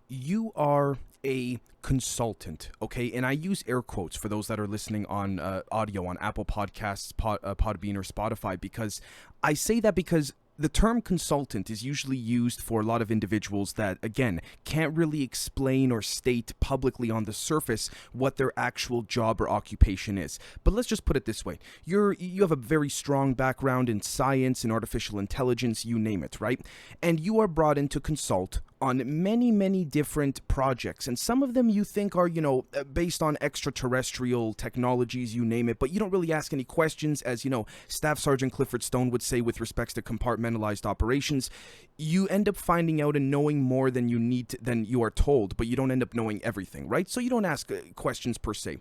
you are a consultant, okay? And I use air quotes for those that are listening on audio on Apple Podcasts, Podbean, or Spotify, because I say that because the term consultant is usually used for a lot of individuals that, again, can't really explain or state publicly on the surface what their actual job or occupation is. But let's just put it this way. You have a very strong background in science and artificial intelligence, you name it, right? And you are brought in to consult on many different projects, and some of them you think are, based on extraterrestrial technologies, you name it, but you don't really ask any questions, as, Staff Sergeant Clifford Stone would say with respects to compartmentalized operations. You end up finding out and knowing more than than you are told, but you don't end up knowing everything, right? So you don't ask questions per se.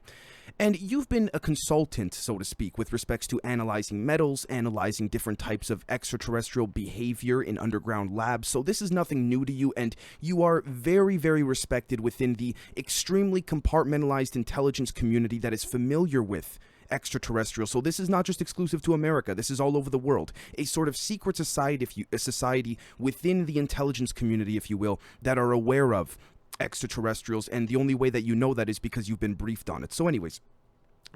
And you've been a consultant, so to speak, with respects to analyzing metals, analyzing different types of extraterrestrial behavior in underground labs. So this is nothing new to you, and you are very respected within the extremely compartmentalized intelligence community that is familiar with extraterrestrial. So this is not just exclusive to America. This is all over the world. A sort of secret society, a society within the intelligence community, if you will, that are aware of extraterrestrials, and the only way that you know that is because you've been briefed on it. So anyways,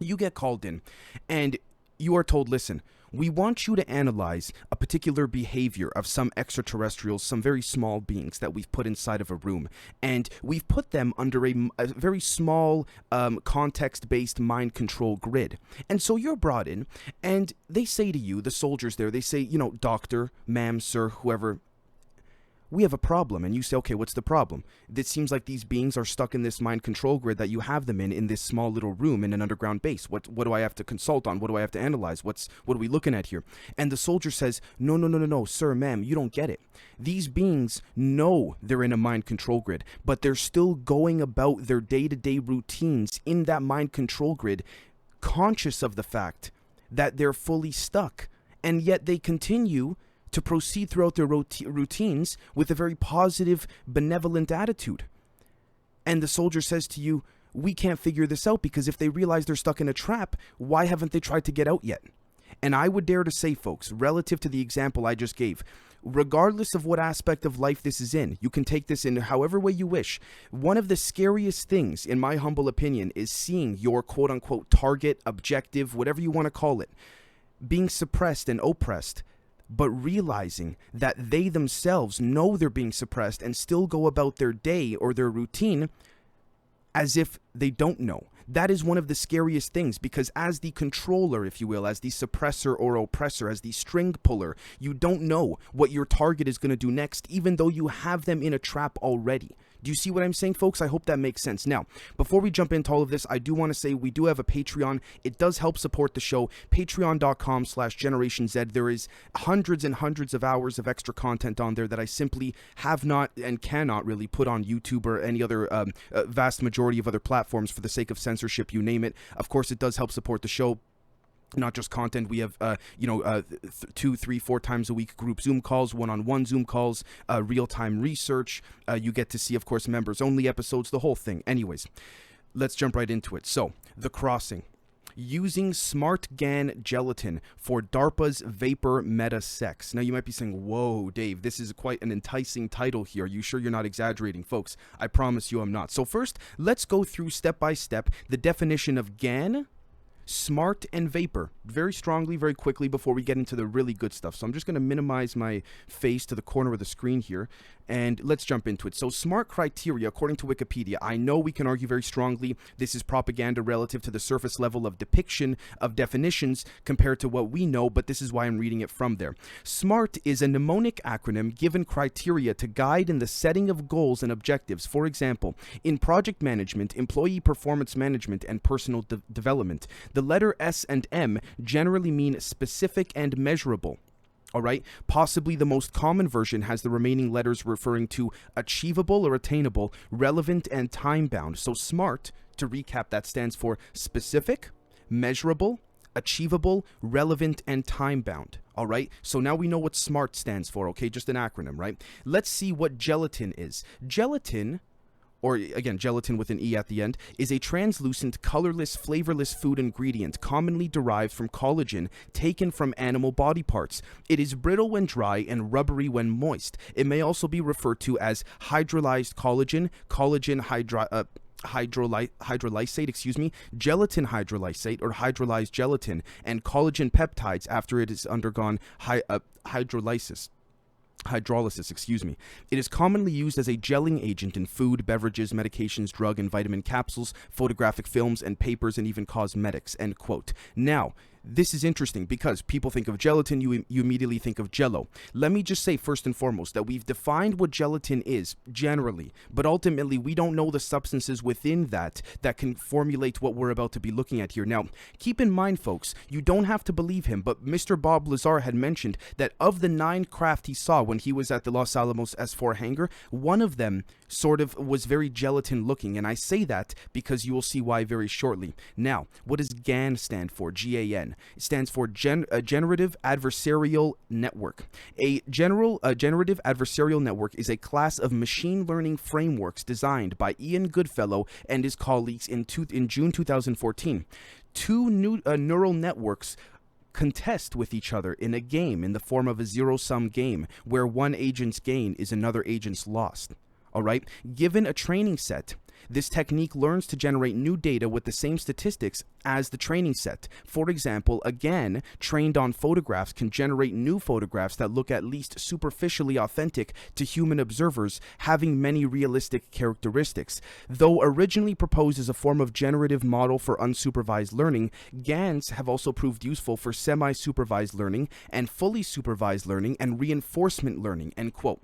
you get called in and you are told, listen, we want you to analyze a particular behavior of some extraterrestrials, some very small beings that we've put inside of a room, and we've put them under a very small context-based mind control grid. And so you're brought in, and they say to you, the soldiers there, they say, doctor, ma'am, sir, whoever, we have a problem. And you say, okay, what's the problem? It seems like these beings are stuck in this mind control grid that you have them in this small little room in an underground base. What do I have to consult on? What do I have to analyze? What are we looking at here? And the soldier says, no, sir, ma'am, you don't get it. These beings know they're in a mind control grid, but they're still going about their day-to-day routines in that mind control grid, conscious of the fact that they're fully stuck. And yet they continue to proceed throughout their routines with a very positive, benevolent attitude. And the soldier says to you, we can't figure this out, because if they realize they're stuck in a trap, why haven't they tried to get out yet? And I would dare to say, folks, relative to the example I just gave, regardless of what aspect of life this is in, you can take this in however way you wish. One of the scariest things, in my humble opinion, is seeing your quote-unquote target, objective, whatever you want to call it, being suppressed and oppressed, but realizing that they themselves know they're being suppressed and still go about their day or their routine as if they don't know. That is one of the scariest things, because as the controller, if you will, as the suppressor or oppressor, as the string puller, you don't know what your target is going to do next, even though you have them in a trap already. Do you see what I'm saying, folks? I hope that makes sense. Now, before we jump into all of this, I do want to say we do have a Patreon. It does help support the show. Patreon.com/Generation Z. There is hundreds and hundreds of hours of extra content on there that I simply have not and cannot really put on YouTube or any other vast majority of other platforms for the sake of censorship, you name it. Of course, it does help support the show. Not just content, we have, 2, 3, 4 times a week group Zoom calls, one-on-one Zoom calls, real-time research. You get to see, of course, members-only episodes, the whole thing. Anyways, let's jump right into it. So, The Crossing. Using smart GAN gelatin for DARPA's V.A.P.R meta sex. Now, you might be saying, whoa, Dave, this is quite an enticing title here. Are you sure you're not exaggerating? Folks, I promise you I'm not. So first, let's go through step by step the definition of GAN, smart, and V.A.P.R very strongly, very quickly before we get into the really good stuff. So I'm just going to minimize my face to the corner of the screen here, and let's jump into it. So SMART criteria, according to Wikipedia, I know we can argue very strongly this is propaganda relative to the surface level of depiction of definitions compared to what we know, but this is why I'm reading it from there. SMART is a mnemonic acronym given criteria to guide in the setting of goals and objectives. For example, in project management, employee performance management, and personal development, the letter S and M generally mean specific and measurable. All right, possibly the most common version has the remaining letters referring to achievable or attainable, relevant, and time-bound. So SMART, to recap, that stands for specific, measurable, achievable, relevant, and time-bound. All right, so now we know what SMART stands for, okay, just an acronym, right? Let's see what gelatin is. Gelatin, or again, gelatin with an E at the end, is a translucent, colorless, flavorless food ingredient commonly derived from collagen taken from animal body parts. It is brittle when dry and rubbery when moist. It may also be referred to as hydrolyzed collagen, hydrolysate, gelatin hydrolysate or hydrolyzed gelatin, and collagen peptides after it has undergone hydrolysis. It is commonly used as a gelling agent in food, beverages, medications, drug and vitamin capsules, photographic films, and papers, and even cosmetics, end quote. Now, this is interesting because people think of gelatin, you immediately think of Jell-O. Let me just say first and foremost that we've defined what gelatin is generally, but ultimately we don't know the substances within that can formulate what we're about to be looking at here. Now, keep in mind, folks, you don't have to believe him, but Mr. Bob Lazar had mentioned that of the 9 craft he saw when he was at the Los Alamos S4 hangar, one of them sort of was very gelatin looking, and I say that because you will see why very shortly. Now, what does GAN stand for? G.A.N. It stands for Generative Adversarial Network. A generative adversarial network is a class of machine learning frameworks designed by Ian Goodfellow and his colleagues in June 2014. Two neural networks contest with each other in a game in the form of a zero-sum game where one agent's gain is another agent's loss. All right? Given a training set, this technique learns to generate new data with the same statistics as the training set. For example, a GAN trained on photographs can generate new photographs that look at least superficially authentic to human observers, having many realistic characteristics. Though originally proposed as a form of generative model for unsupervised learning, GANs have also proved useful for semi-supervised learning and fully supervised learning and reinforcement learning, end quote.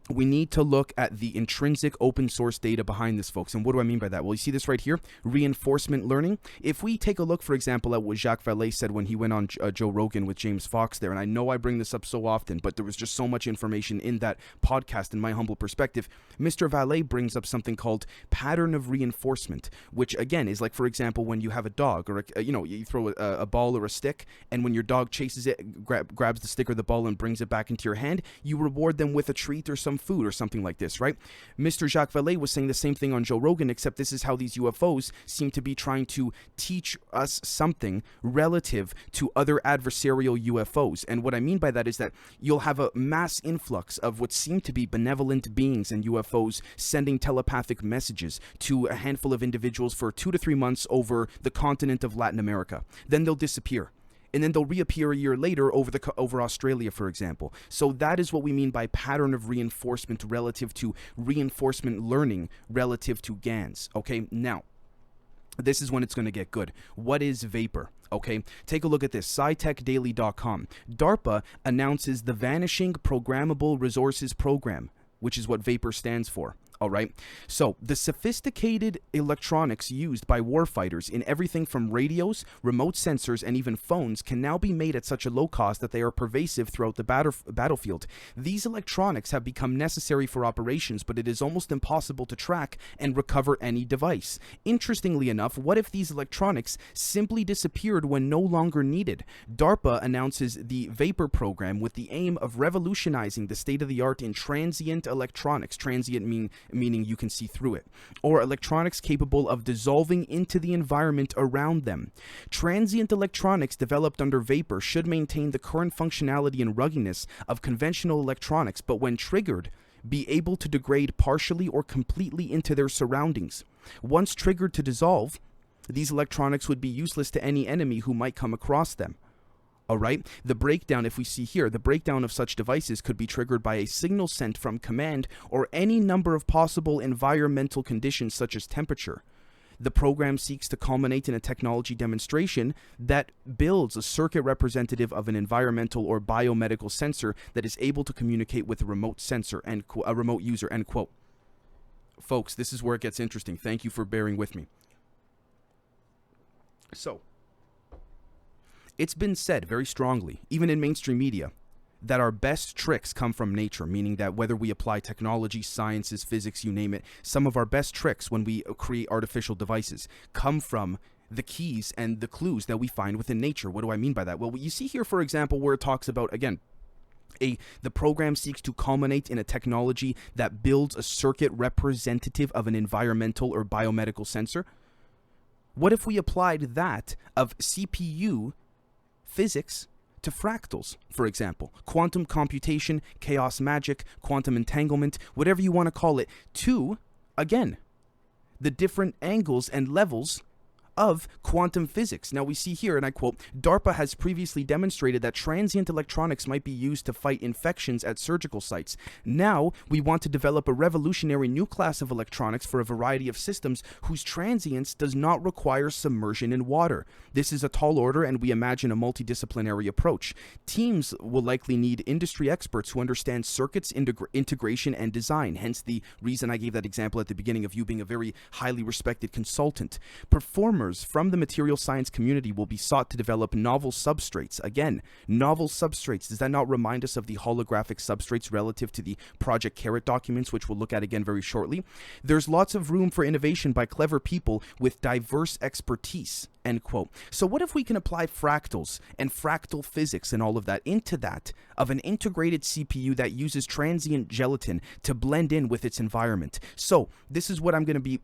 We need to look at the intrinsic open source data behind this, folks. And what do I mean by that? Well, you see this right here, reinforcement learning. If we take a look, for example, at what Jacques Vallée said when he went on Joe Rogan with James Fox there, and I know I bring this up so often, but there was just so much information in that podcast in my humble perspective. Mr. Vallée brings up something called pattern of reinforcement, which again is like, for example, when you have a dog or, you throw a ball or a stick, and when your dog chases it, grabs the stick or the ball and brings it back into your hand, you reward them with a treat or some food or something like this, right? Mr. Jacques Vallée was saying the same thing on Joe Rogan, except this is how these UFOs seem to be trying to teach us something relative to other adversarial UFOs. And what I mean by that is that you'll have a mass influx of what seem to be benevolent beings and UFOs sending telepathic messages to a handful of individuals for 2 to 3 months over the continent of Latin America. Then they'll disappear. And then they'll reappear a year later over Australia, for example. So that is what we mean by pattern of reinforcement relative to reinforcement learning relative to GANs. Okay, now, this is when it's going to get good. What is V.A.P.R? Okay, take a look at this, scitechdaily.com. DARPA announces the Vanishing Programmable Resources Program, which is what V.A.P.R stands for. All right. So the sophisticated electronics used by warfighters in everything from radios, remote sensors, and even phones can now be made at such a low cost that they are pervasive throughout the battlefield. These electronics have become necessary for operations, but it is almost impossible to track and recover any device. Interestingly enough, what if these electronics simply disappeared when no longer needed? DARPA announces the V.A.P.R program with the aim of revolutionizing the state-of-the-art in transient electronics. Transient meaning you can see through it, or electronics capable of dissolving into the environment around them. Transient electronics developed under V.A.P.R should maintain the current functionality and ruggedness of conventional electronics, but when triggered, be able to degrade partially or completely into their surroundings. Once triggered to dissolve, these electronics would be useless to any enemy who might come across them. All right, the breakdown, if we see here, the breakdown of such devices could be triggered by a signal sent from command or any number of possible environmental conditions such as temperature. The program seeks to culminate in a technology demonstration that builds a circuit representative of an environmental or biomedical sensor that is able to communicate with a remote sensor and a remote user, end quote. Folks, this is where it gets interesting. Thank you for bearing with me. So, it's been said very strongly, even in mainstream media, that our best tricks come from nature, meaning that whether we apply technology, sciences, physics, you name it, some of our best tricks when we create artificial devices come from the keys and the clues that we find within nature. What do I mean by that? Well, you see here, for example, where it talks about, again, The program seeks to culminate in a technology that builds a circuit representative of an environmental or biomedical sensor. What if we applied that of CPU physics to fractals, for example, quantum computation, chaos magic, quantum entanglement, whatever you want to call it, to, again, the different angles and levels of quantum physics. Now we see here, and I quote, DARPA has previously demonstrated that transient electronics might be used to fight infections at surgical sites. Now we want to develop a revolutionary new class of electronics for a variety of systems whose transience does not require submersion in water. This is a tall order, and we imagine a multidisciplinary approach. Teams will likely need industry experts who understand circuits, integration, and design, hence the reason I gave that example at the beginning of you being a very highly respected consultant. Performers from the material science community will be sought to develop novel substrates. Again, novel substrates. Does that not remind us of the holographic substrates relative to the Project C.A.R.E.T documents, which we'll look at again very shortly? There's lots of room for innovation by clever people with diverse expertise. End quote. So what if we can apply fractals and fractal physics and all of that into that of an integrated CPU that uses transient gelatin to blend in with its environment? So this is what I'm going to be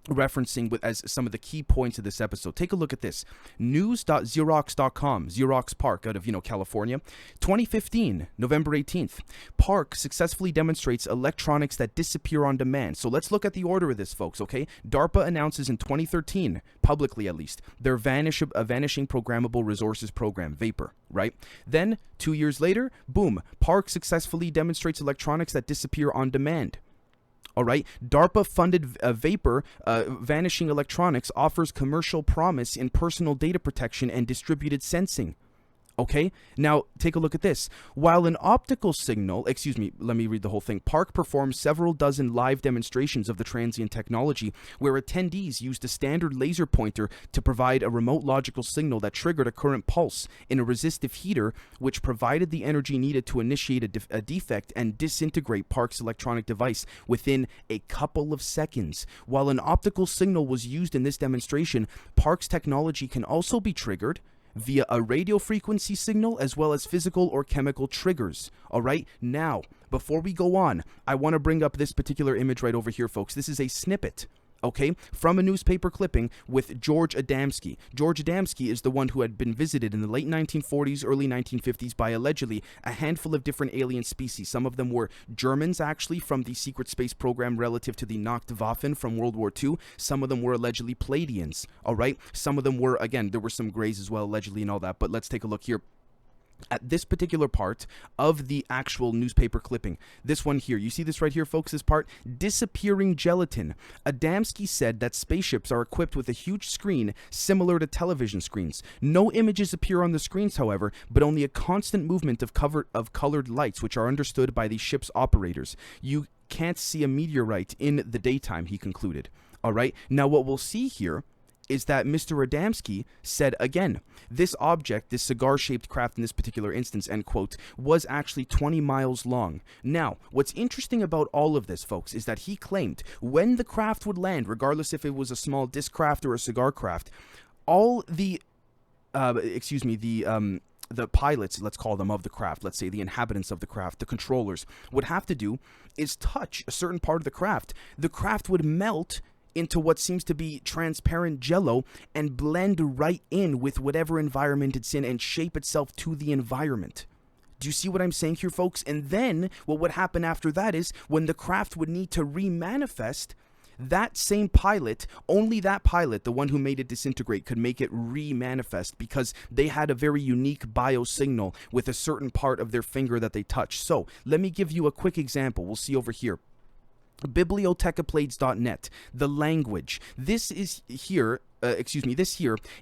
referencing with as some of the key points of this episode. Take a look at this. News.xerox.com, Xerox PARC out of, California. 2015, November 18th. PARC successfully demonstrates electronics that disappear on demand. So let's look at the order of this, folks, okay? DARPA announces in 2013, publicly at least, their Vanishing Programmable Resources Program, V.A.P.R, right? Then, 2 years later, boom, PARC successfully demonstrates electronics that disappear on demand. All right, DARPA-funded V.A.P.R, Vanishing Electronics, offers commercial promise in personal data protection and distributed sensing. Okay, now take a look at this. While an optical signal, let me read the whole thing. PARC performs several dozen live demonstrations of the transient technology where attendees used a standard laser pointer to provide a remote logical signal that triggered a current pulse in a resistive heater, which provided the energy needed to initiate a defect and disintegrate PARC's electronic device within a couple of seconds. While an optical signal was used in this demonstration, PARC's technology can also be triggered via a radio frequency signal as well as physical or chemical triggers. All right, now, before we go on, I want to bring up this particular image right over here, folks. This is a snippet, okay, from a newspaper clipping with George Adamski. George Adamski is the one who had been visited in the late 1940s, early 1950s by allegedly a handful of different alien species. Some of them were Germans, actually, from the secret space program relative to the Nachtwaffen from World War II. Some of them were allegedly Pleiadians, all right? Some of them were, again, there were some grays as well, allegedly, and all that, but let's take a look here at this particular part of the actual newspaper clipping. This one here, you see this right here, folks, this part, disappearing gelatin. Adamski said that spaceships are equipped with a huge screen similar to television screens. No images appear on the screens, however, but only a constant movement of colored lights, which are understood by the ship's operators. You can't see a meteorite in the daytime, he concluded. All right, now what we'll see here is that Mr. Adamski said, again, this object, this cigar-shaped craft in this particular instance, end quote, was actually 20 miles long. Now, what's interesting about all of this, folks, is that he claimed when the craft would land, regardless if it was a small disc craft or a cigar craft, all the pilots, let's call them, of the craft, let's say the inhabitants of the craft, the controllers, would have to do is touch a certain part of the craft. The craft would melt into what seems to be transparent jello and blend right in with whatever environment it's in and shape itself to the environment. Do you see what I'm saying here, folks? And then what would happen after that is when the craft would need to remanifest, that same pilot, only that pilot, the one who made it disintegrate, could make it remanifest because they had a very unique biosignal with a certain part of their finger that they touched. So let me give you a quick example. We'll see over here. Bibliotecaplades.net, the language. This here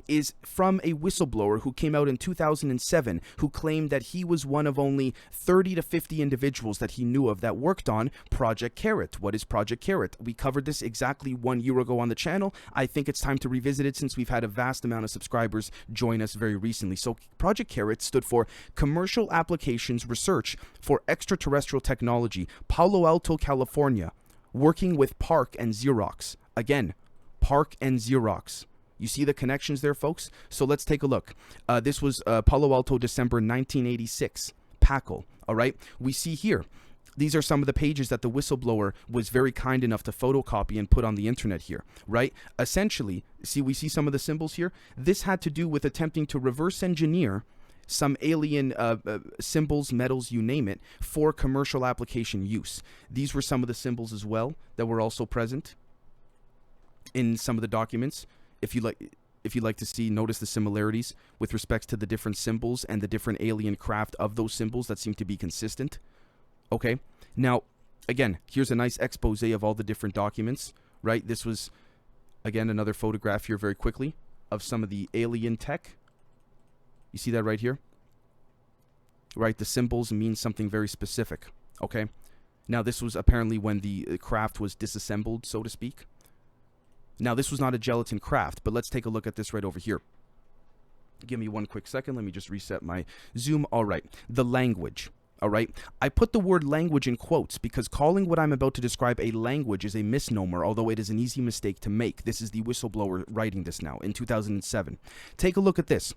is from a whistleblower who came out in 2007 who claimed that he was one of only 30 to 50 individuals that he knew of that worked on Project C.A.R.E.T. What is Project C.A.R.E.T? We covered this exactly 1 year ago on the channel. I think it's time to revisit it since we've had a vast amount of subscribers join us very recently. So Project C.A.R.E.T stood for Commercial Applications Research for Extraterrestrial Technology, Palo Alto, California, working with PARC and Xerox. Again, PARC and Xerox. You see the connections there, folks? So let's take a look. This was Palo Alto, December 1986. tackle. All right, we see here. These are some of the pages that the whistleblower was very kind enough to photocopy and put on the internet here, right? Essentially, we see some of the symbols here. This had to do with attempting to reverse engineer some alien symbols, metals, you name it, for commercial application use. These were some of the symbols as well that were also present in some of the documents. If you like to see, notice the similarities with respects to the different symbols and the different alien craft of those symbols that seem to be consistent. Okay, now, again, here's a nice expose of all the different documents, right? This was, again, another photograph here very quickly of some of the alien tech. You see that right here? Right, the symbols mean something very specific, okay? Now, this was apparently when the craft was disassembled, so to speak. Now, this was not a gelatin craft, but let's take a look at this right over here. Give me one quick second. Let me just reset my Zoom. All right, the language. All right, I put the word language in quotes because calling what I'm about to describe a language is a misnomer, although it is an easy mistake to make. This is the whistleblower writing this now in 2007. Take a look at this.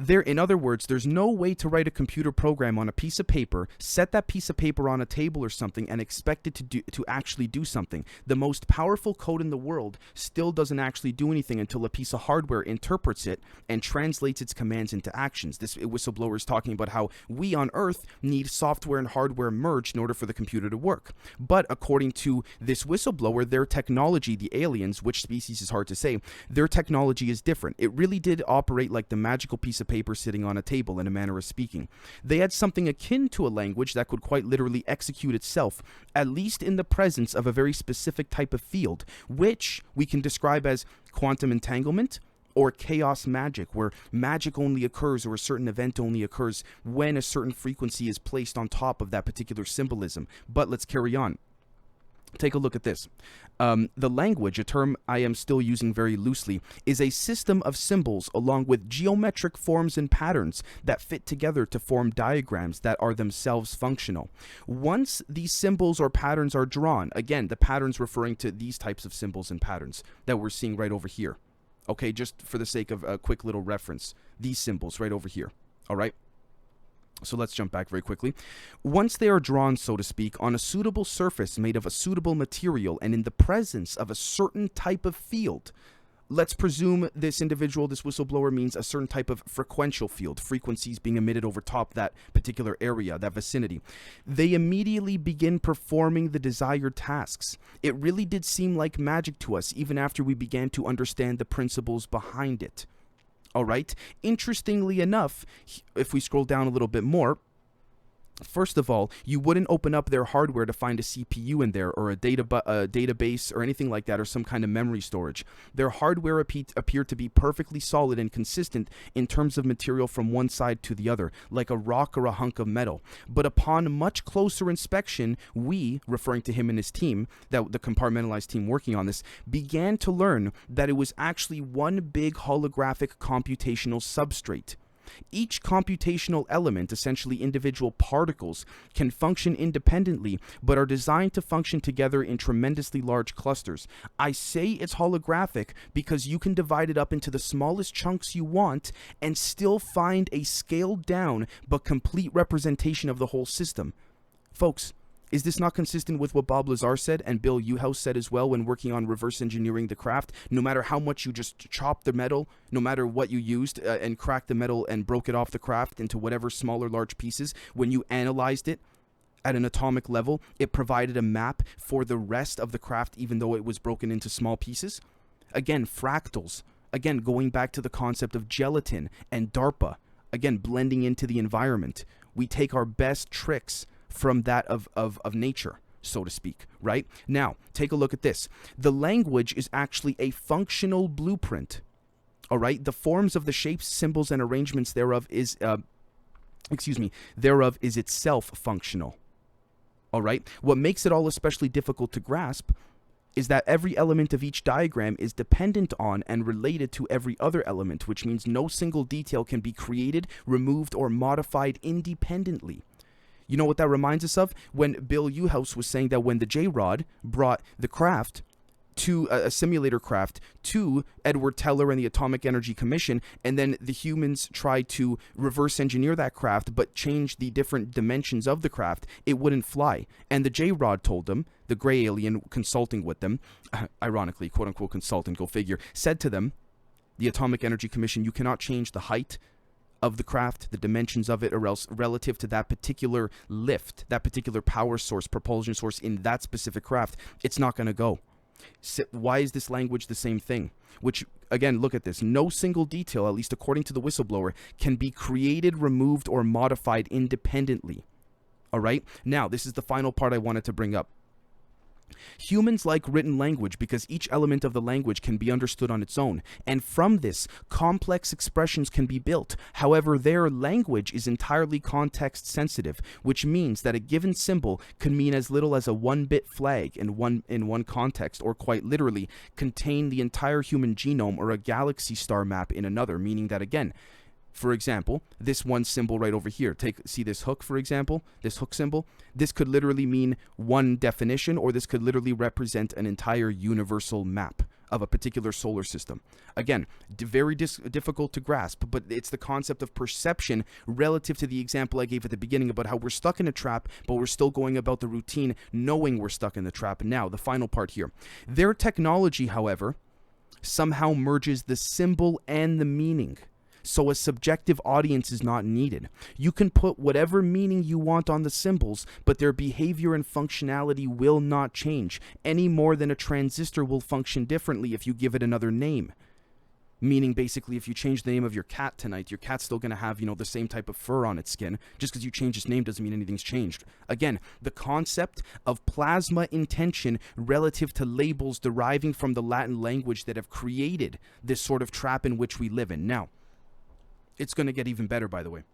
In other words, there's no way to write a computer program on a piece of paper, set that piece of paper on a table or something, and expect it to actually do something. The most powerful code in the world still doesn't actually do anything until a piece of hardware interprets it and translates its commands into actions. This whistleblower is talking about how we on Earth need software and hardware merged in order for the computer to work. But according to this whistleblower, their technology, the aliens, which species is hard to say, their technology is different. It really did operate like the magical piece of paper sitting on a table, in a manner of speaking. They had something akin to a language that could quite literally execute itself, at least in the presence of a very specific type of field, which we can describe as quantum entanglement or chaos magic, where magic only occurs or a certain event only occurs when a certain frequency is placed on top of that particular symbolism. But let's carry on. Take a look at this. The language, a term I am still using very loosely, is a system of symbols along with geometric forms and patterns that fit together to form diagrams that are themselves functional. Once these symbols or patterns are drawn, again, the patterns referring to these types of symbols and patterns that we're seeing right over here. Okay, just for the sake of a quick little reference, these symbols right over here. All right. So let's jump back very quickly. Once they are drawn, so to speak, on a suitable surface made of a suitable material and in the presence of a certain type of field, let's presume this individual, this whistleblower, means a certain type of frequential field, frequencies being emitted over top that particular area, that vicinity. They immediately begin performing the desired tasks. It really did seem like magic to us, even after we began to understand the principles behind it. All right. Interestingly enough, if we scroll down a little bit more, first of all, you wouldn't open up their hardware to find a CPU in there or a database or anything like that, or some kind of memory storage. Their hardware appeared to be perfectly solid and consistent in terms of material from one side to the other, like a rock or a hunk of metal. But upon much closer inspection, we, referring to him and his team, the compartmentalized team working on this, began to learn that it was actually one big holographic computational substrate. Each computational element, essentially individual particles, can function independently, but are designed to function together in tremendously large clusters. I say it's holographic because you can divide it up into the smallest chunks you want and still find a scaled down but complete representation of the whole system. Folks, is this not consistent with what Bob Lazar said and Bill Uhouse said as well when working on reverse engineering the craft? No matter how much you just chopped the metal, no matter what you used and cracked the metal and broke it off the craft into whatever small or large pieces, when you analyzed it at an atomic level, it provided a map for the rest of the craft even though it was broken into small pieces. Again, fractals. Again, going back to the concept of gelatin and DARPA. Again, blending into the environment. We take our best tricks from that of nature, so to speak, right? Now, take a look at this. The language is actually a functional blueprint, all right? The forms of the shapes, symbols, and arrangements thereof is itself functional, all right? What makes it all especially difficult to grasp is that every element of each diagram is dependent on and related to every other element, which means no single detail can be created, removed, or modified independently. You know what that reminds us of? When Bill Uhouse was saying that when the J-Rod brought the craft to a simulator craft to Edward Teller and the Atomic Energy Commission, and then the humans tried to reverse engineer that craft but change the different dimensions of the craft, it wouldn't fly. And the J-Rod told them, the gray alien consulting with them, ironically, quote-unquote consultant, go figure, said to them, the Atomic Energy Commission, you cannot change the height of the craft, the dimensions of it, or else relative to that particular lift, that particular power source, propulsion source in that specific craft, it's not going to go. So why is this language the same thing? Which, again, look at this. No single detail, at least according to the whistleblower, can be created, removed, or modified independently. All right? Now, this is the final part I wanted to bring up. Humans like written language because each element of the language can be understood on its own, and from this, complex expressions can be built. However, their language is entirely context sensitive, which means that a given symbol can mean as little as a 1-bit flag in one context, or quite literally contain the entire human genome or a galaxy star map in another, meaning that, again, for example, this one symbol right over here, see this hook, for example, this hook symbol, this could literally mean one definition, or this could literally represent an entire universal map of a particular solar system. Again, very difficult to grasp, but it's the concept of perception relative to the example I gave at the beginning about how we're stuck in a trap, but we're still going about the routine knowing we're stuck in the trap. Now, the final part here. Their technology, however, somehow merges the symbol and the meaning. So a subjective audience is not needed. You can put whatever meaning you want on the symbols, but their behavior and functionality will not change, any more than a transistor will function differently if you give it another name. Meaning, basically, if you change the name of your cat tonight, your cat's still going to have, the same type of fur on its skin. Just because you change its name doesn't mean anything's changed. Again, the concept of plasma intention relative to labels deriving from the Latin language that have created this sort of trap in which we live in. Now, it's going to get even better, by the way.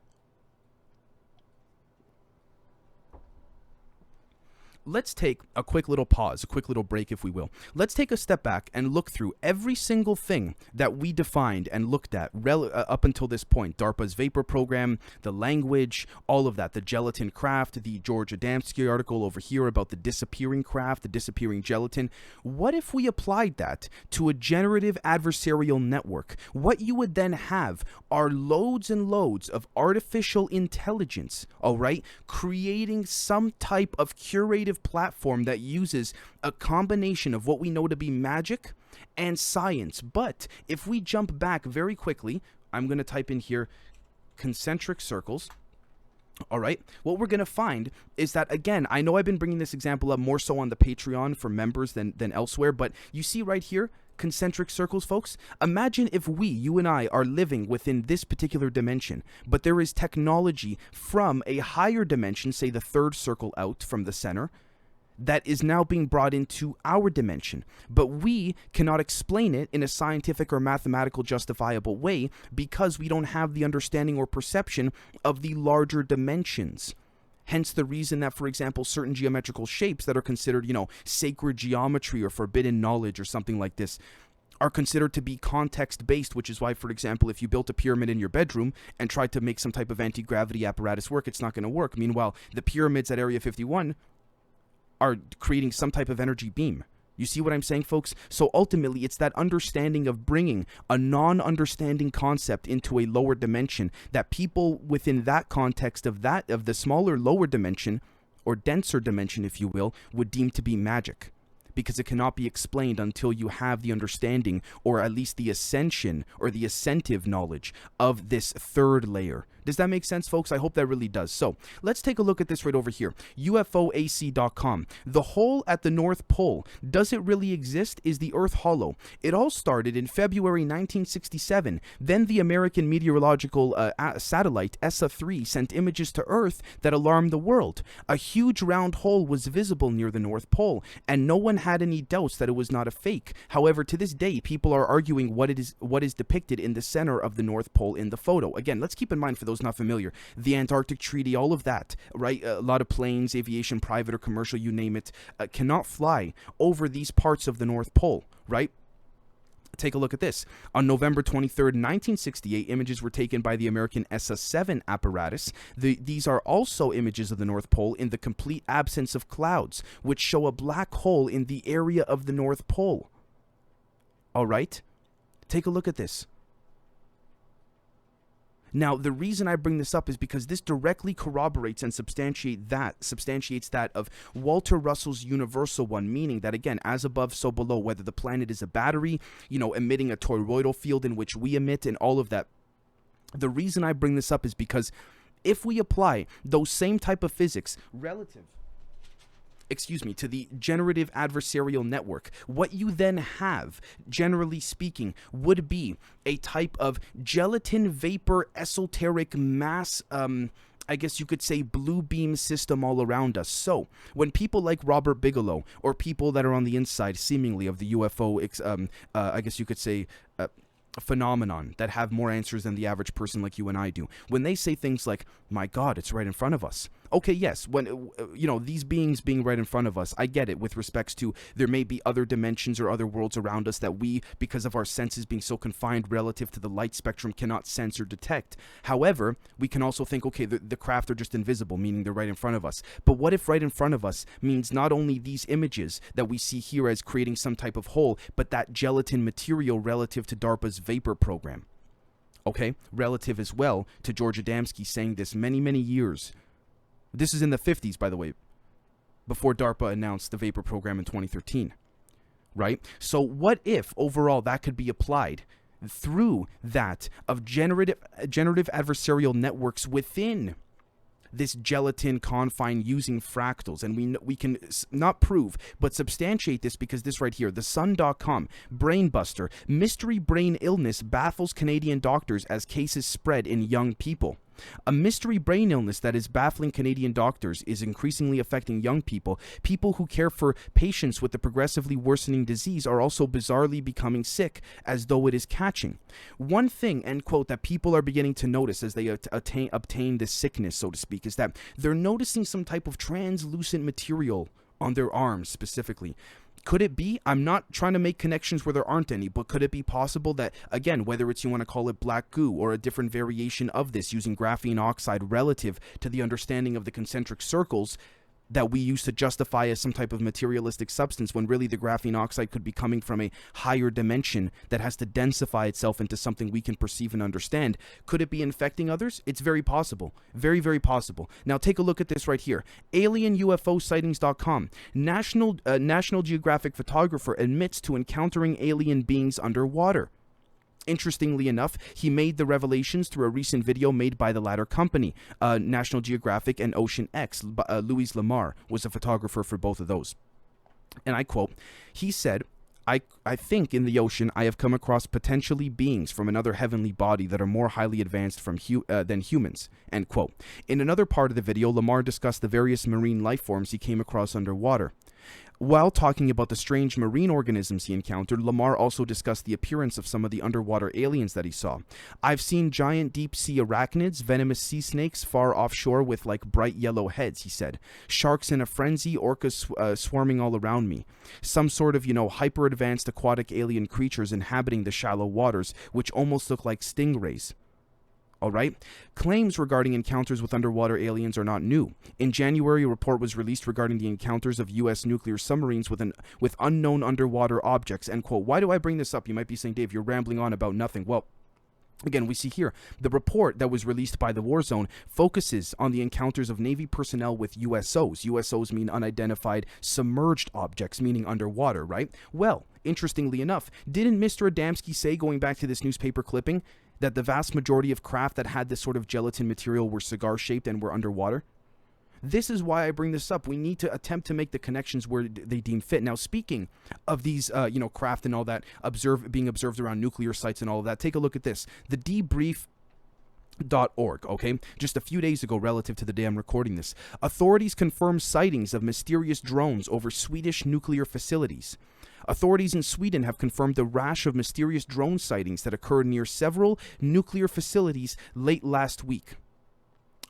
Let's take a quick little pause, a quick little break, if we will. Let's take a step back and look through every single thing that we defined and looked at up until this point. DARPA's V.A.P.R program, the language, all of that, the gelatin craft, the George Adamski article over here about the disappearing craft, the disappearing gelatin. What if we applied that to a generative adversarial network? What you would then have are loads and loads of artificial intelligence, all right, creating some type of curative platform that uses a combination of what we know to be magic and science. But if we jump back very quickly, I'm going to type in here concentric circles. All right, what we're going to find is that, again, I know I've been bringing this example up more so on the Patreon for members than elsewhere, but you see right here, concentric circles, folks. Imagine if you and I are living within this particular dimension, but there is technology from a higher dimension, say the third circle out from the center, that is now being brought into our dimension, but we cannot explain it in a scientific or mathematical justifiable way because we don't have the understanding or perception of the larger dimensions. Hence the reason that, for example, certain geometrical shapes that are considered, sacred geometry or forbidden knowledge or something like this are considered to be context-based, which is why, for example, if you built a pyramid in your bedroom and tried to make some type of anti-gravity apparatus work, it's not going to work. Meanwhile, the pyramids at Area 51 are creating some type of energy beam. You see what I'm saying, folks? So ultimately, it's that understanding of bringing a non-understanding concept into a lower dimension that people within that context of the smaller lower dimension, or denser dimension, if you will, would deem to be magic. Because it cannot be explained until you have the understanding, or at least the ascension, or the ascentive knowledge of this third layer. Does that make sense, folks? I hope that really does. So let's take a look at this right over here. UFOAC.com. The hole at the North Pole. Does it really exist? Is the Earth hollow? It all started in February 1967. Then the American meteorological satellite ESA-3 sent images to Earth that alarmed the world. A huge round hole was visible near the North Pole, and no one had any doubts that it was not a fake. However, to this day, people are arguing what is depicted in the center of the North Pole in the photo. Again, let's keep in mind, for those not familiar, the Antarctic Treaty, all of that, right? A lot of planes, aviation, private or commercial, you name it, cannot fly over these parts of the North Pole, right? Take a look at this. On November 23rd, 1968, images were taken by the American ESA-7 apparatus. These are also images of the North Pole in the complete absence of clouds, which show a black hole in the area of the North Pole. All right? Take a look at this. Now, the reason I bring this up is because this directly corroborates and substantiates that of Walter Russell's universal one, meaning that, again, as above, so below, whether the planet is a battery, emitting a toroidal field in which we emit and all of that. The reason I bring this up is because if we apply those same type of physics to the generative adversarial network, what you then have, generally speaking, would be a type of gelatin vapor esoteric mass, I guess you could say, blue beam system all around us. So when people like Robert Bigelow, or people that are on the inside seemingly of the UFO, I guess you could say, phenomenon, that have more answers than the average person like you and I do, when they say things like, my God, it's right in front of us. Okay, yes, when, these beings being right in front of us, I get it with respects to there may be other dimensions or other worlds around us that we, because of our senses being so confined relative to the light spectrum, cannot sense or detect. However, we can also think, okay, the craft are just invisible, meaning they're right in front of us. But what if right in front of us means not only these images that we see here as creating some type of hole, but that gelatin material relative to DARPA's V.A.P.R program? Okay, relative as well to George Adamski saying this many, many years. This is in the 50s, by the way, before DARPA announced the V.A.P.R program in 2013, right? So what if overall that could be applied through that of generative adversarial networks within this gelatin confine using fractals? And we can not prove but substantiate this, because this right here, thesun.com, brainbuster, mystery brain illness baffles Canadian doctors as cases spread in young people. A mystery brain illness that is baffling Canadian doctors is increasingly affecting young people. People who care for patients with the progressively worsening disease are also bizarrely becoming sick, as though it is catching. One thing, end quote, that people are beginning to notice as they obtain this sickness, so to speak, is that they're noticing some type of translucent material on their arms specifically. Could it be? I'm not trying to make connections where there aren't any, but could it be possible that, again, whether it's you want to call it black goo or a different variation of this using graphene oxide relative to the understanding of the concentric circles that we use to justify as some type of materialistic substance, when really the graphene oxide could be coming from a higher dimension that has to densify itself into something we can perceive and understand? Could it be infecting others? It's very possible. Very, very possible. Now take a look at this right here. AlienUFOsightings.com. National Geographic photographer admits to encountering alien beings underwater. Interestingly enough, he made the revelations through a recent video made by the latter company, National Geographic and Ocean X. Louis Lamar was a photographer for both of those. And I quote, he said, I think in the ocean I have come across potentially beings from another heavenly body that are more highly advanced than humans, end quote. In another part of the video, Lamar discussed the various marine life forms he came across underwater. While talking about the strange marine organisms he encountered, Lamar also discussed the appearance of some of the underwater aliens that he saw. I've seen giant deep-sea arachnids, venomous sea snakes far offshore with like bright yellow heads, he said. Sharks in a frenzy, orcas swarming all around me. Some sort of, hyper-advanced aquatic alien creatures inhabiting the shallow waters, which almost look like stingrays. All right. Claims regarding encounters with underwater aliens are not new. In January, a report was released regarding the encounters of U.S. nuclear submarines with unknown underwater objects, end quote. Why do I bring this up? You might be saying, Dave, you're rambling on about nothing. Well, again, we see here, the report that was released by the Warzone focuses on the encounters of Navy personnel with USOs. USOs mean unidentified submerged objects, meaning underwater, right? Well, interestingly enough, didn't Mr. Adamski say, going back to this newspaper clipping, that the vast majority of craft that had this sort of gelatin material were cigar-shaped and were underwater? This is why I bring this up. We need to attempt to make the connections where they deem fit. Now, speaking of these, craft and all that being observed around nuclear sites and all of that, take a look at this. The debrief.org, okay? Just a few days ago, relative to the day I'm recording this. Authorities confirm sightings of mysterious drones over Swedish nuclear facilities. Authorities in Sweden have confirmed the rash of mysterious drone sightings that occurred near several nuclear facilities late last week.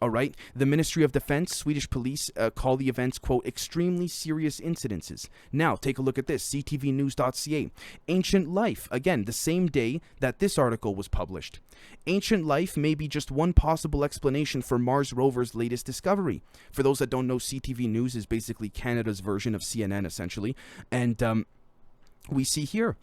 All right. The Ministry of Defense, Swedish police call the events, quote, extremely serious incidences. Now, take a look at this. ctvnews.ca. Ancient life. Again, the same day that this article was published. Ancient life may be just one possible explanation for Mars rover's latest discovery. For those that don't know, CTV News is basically Canada's version of CNN, essentially. And we see here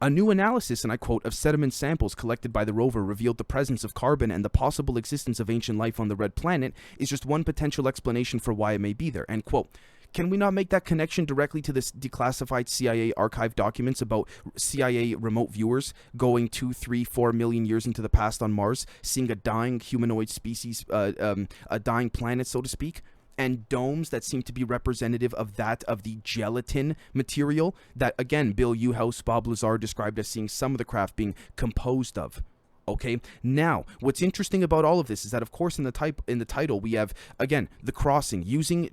A new analysis, and I quote, of sediment samples collected by the rover revealed the presence of carbon and the possible existence of ancient life on the red planet is just one potential explanation for why it may be there, end quote. Can we not make that connection directly to this declassified CIA archive documents about CIA remote viewers going 2, 3, 4 million years into the past on Mars, seeing a dying humanoid species, a dying planet, so to speak, and domes that seem to be representative of that of the gelatin material that, again, Bill Uhouse, Bob Lazar described as seeing some of the craft being composed of? Okay, now what's interesting about all of this is that, of course, in the title we have, again, the crossing using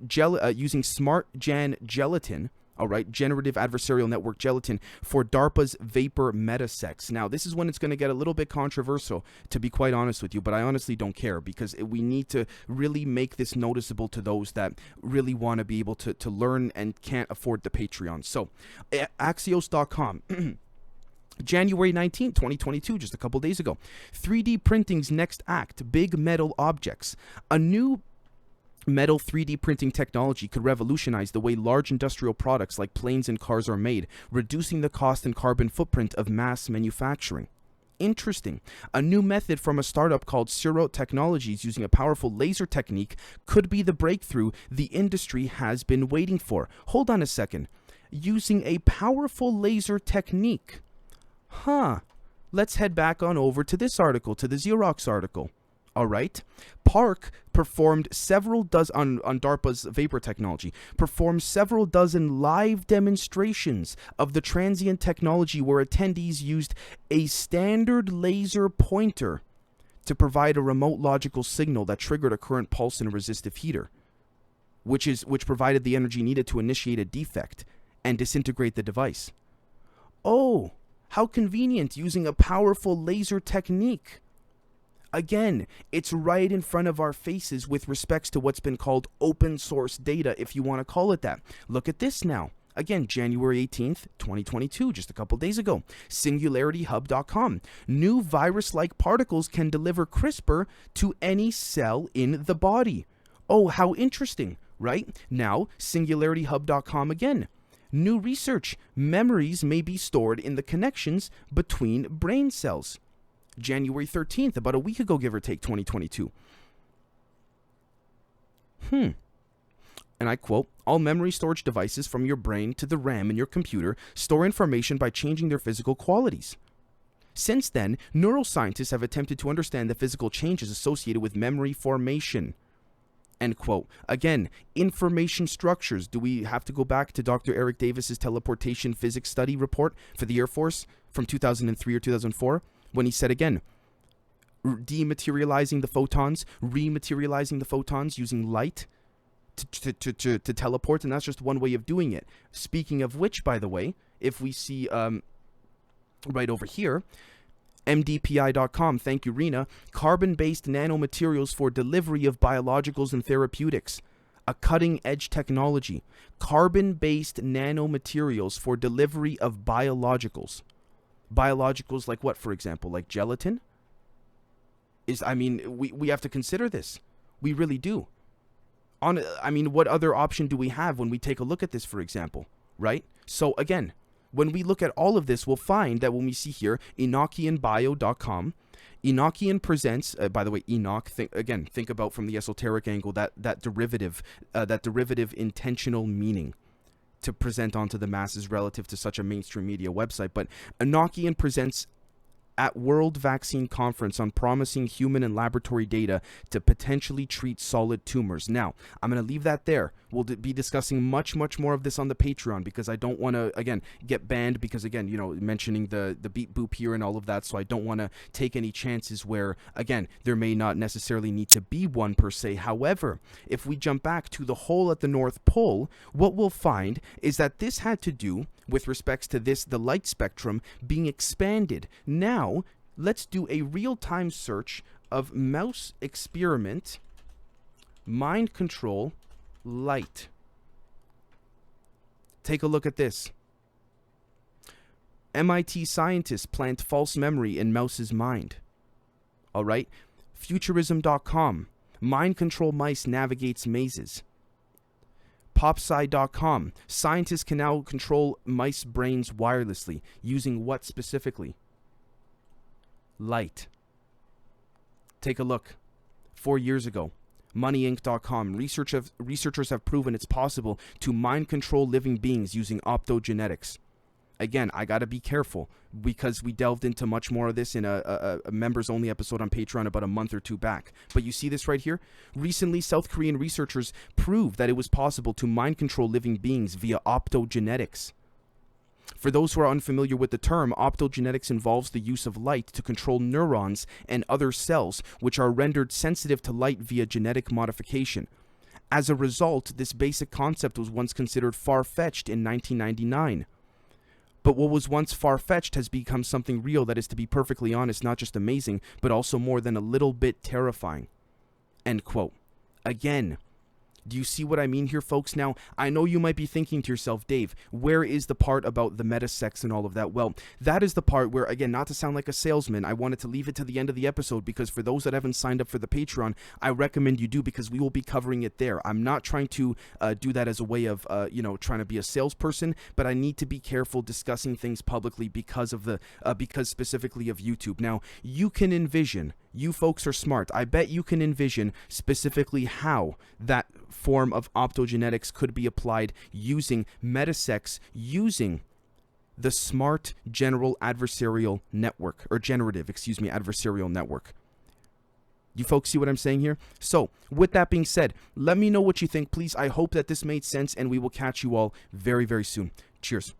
smart GAN gelatin. All right, generative adversarial network gelatin for DARPA's V.A.P.R metasex. Now, this is when it's going to get a little bit controversial, to be quite honest with you, but I honestly don't care, because we need to really make this noticeable to those that really want to be able to learn and can't afford the Patreon. So, Axios.com. January 19, 2022, just a couple days ago. 3D printing's next act, big metal objects. A new metal 3D printing technology could revolutionize the way large industrial products like planes and cars are made, reducing the cost and carbon footprint of mass manufacturing. Interesting. A new method from a startup called C.A.R.E.T Technologies using a powerful laser technique could be the breakthrough the industry has been waiting for. Hold on a second. Using a powerful laser technique. Let's head back on over to this article, to the Xerox article. All right. Park performed several dozen, on DARPA's V.A.P.R technology, performed several dozen live demonstrations of the transient technology where attendees used a standard laser pointer to provide a remote logical signal that triggered a current pulse in a resistive heater, which provided the energy needed to initiate a defect and disintegrate the device. Oh, how convenient, using a powerful laser technique. Again, it's right in front of our faces with respects to what's been called open source data, if you want to call it that. Look at this now. Again, January 18th, 2022, just a couple days ago. SingularityHub.com. New virus-like particles can deliver CRISPR to any cell in the body. Oh, how interesting, right? Now, SingularityHub.com again. New research. Memories may be stored in the connections between brain cells. January 13th, about a week ago, give or take, 2022. And I quote, all memory storage devices from your brain to the RAM in your computer store information by changing their physical qualities. Since then, neuroscientists have attempted to understand the physical changes associated with memory formation. End quote. Again, information structures. Do we have to go back to Dr. Eric Davis's teleportation physics study report for the Air Force from 2003 or 2004? When he said, again, dematerializing the photons, rematerializing the photons using light to teleport, and that's just one way of doing it. Speaking of which, by the way, if we see right over here, MDPI.com, thank you, Rena, carbon-based nanomaterials for delivery of biologicals and therapeutics. A cutting-edge technology. Carbon-based nanomaterials for delivery of biologicals. Biologicals like what, for example? Like gelatin? We have to consider this. We really do. What other option do we have when we take a look at this, for example? Right? So again, when we look at all of this, we'll find that when we see here, EnochianBio.com, Enochian presents, by the way, Enoch, think about from the esoteric angle, that derivative intentional meaning to present onto the masses relative to such a mainstream media website. But Enochian presents at World Vaccine Conference on promising human and laboratory data to potentially treat solid tumors. Now, I'm going to leave that there. We'll be discussing much more of this on the Patreon, because I don't want to, again, get banned, because, again, mentioning the beep boop here and all of that, so I don't want to take any chances where, again, there may not necessarily need to be one per se. However, if we jump back to the hole at the North Pole, what we'll find is that this had to do with respects to the light spectrum being expanded. Now, let's do a real-time search of mouse experiment, mind control, light. Take a look at this. MIT scientists plant false memory in mouse's mind. All right. Futurism.com. Mind control mice navigates mazes. popsci.com. Scientists can now control mice brains wirelessly. Using what specifically? Light. Take a look. 4 years ago. MoneyInc.com. Researchers have proven it's possible to mind control living beings using optogenetics. Again, I got to be careful because we delved into much more of this in a members-only episode on Patreon about a month or two back. But you see this right here? Recently, South Korean researchers proved that it was possible to mind control living beings via optogenetics. For those who are unfamiliar with the term, optogenetics involves the use of light to control neurons and other cells, which are rendered sensitive to light via genetic modification. As a result, this basic concept was once considered far-fetched in 1999. But what was once far-fetched has become something real that is, to be perfectly honest, not just amazing, but also more than a little bit terrifying. End quote. Again, do you see what I mean here, folks? Now, I know you might be thinking to yourself, Dave, where is the part about the metasex and all of that? Well, that is the part where, again, not to sound like a salesman, I wanted to leave it to the end of the episode because for those that haven't signed up for the Patreon, I recommend you do because we will be covering it there. I'm not trying to do that as a way of, trying to be a salesperson, but I need to be careful discussing things publicly because of because specifically of YouTube. Now, you can envision, you folks are smart, I bet you can envision specifically how that form of optogenetics could be applied using metasex, using the smart general adversarial network, or generative, adversarial network. You folks see what I'm saying here? So, with that being said, let me know what you think, please. I hope that this made sense, and we will catch you all very, very soon. Cheers.